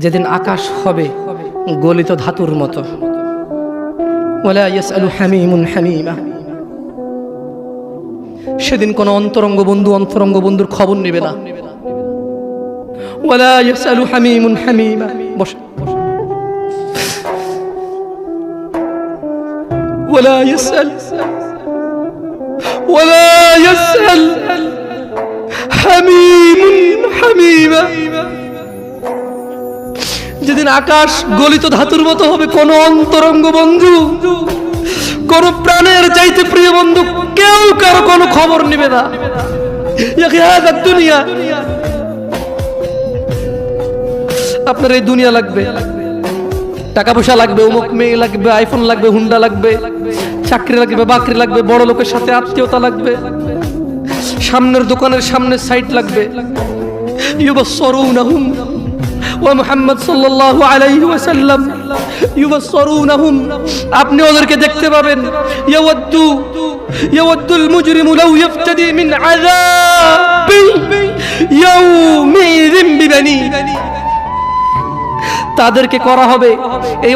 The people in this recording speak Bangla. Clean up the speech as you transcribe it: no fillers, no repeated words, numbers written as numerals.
যেদিন আকাশ হবে গলিত ধাতুর মতো, ওয়ালা ইয়াসআলু হামিমুন হামিমা, সেদিন কোন অন্তরঙ্গ বন্ধুর খবর নেবে না। ওয়ালা ইয়াসআলু হামিমুন হামিমা, বস, ওয়ালা ইয়াসআল হামিমুন হামিমা, যেদিন আকাশ গলিত ধাতুর মতো হবে, কোন অন্তরঙ্গ বন্ধু, কোন প্রাণের চাইতে প্রিয় বন্ধু কেউ কারো কোনো খবর নেবে না। দুনিয়া, আপনার এই দুনিয়া লাগবে, টাকা পয়সা লাগবে, অমুক মেয়ে লাগবে, আইফোন লাগবে, হুন্ডা লাগবে, চাকরি লাগবে, বাকরি লাগবে, বড় লোকের সাথে আত্মীয়তা লাগবে, সামনের দোকানের সামনে সাইট লাগবে। ইউবাসসিরুনাহুম ওয়া মুহাম্মদ সাল্লাল্লাহু আলাইহি ওয়াসাল্লাম ইউবাসসিরুনাহুম, আপনি ওদেরকে দেখতে পাবেন। ইয়াওয়াদ্দুল মুজরিমু লাউ ইফতাদি মিন আযাবি ইয়াউমিযিন বিবানি, তাদেরকে করা হবে এই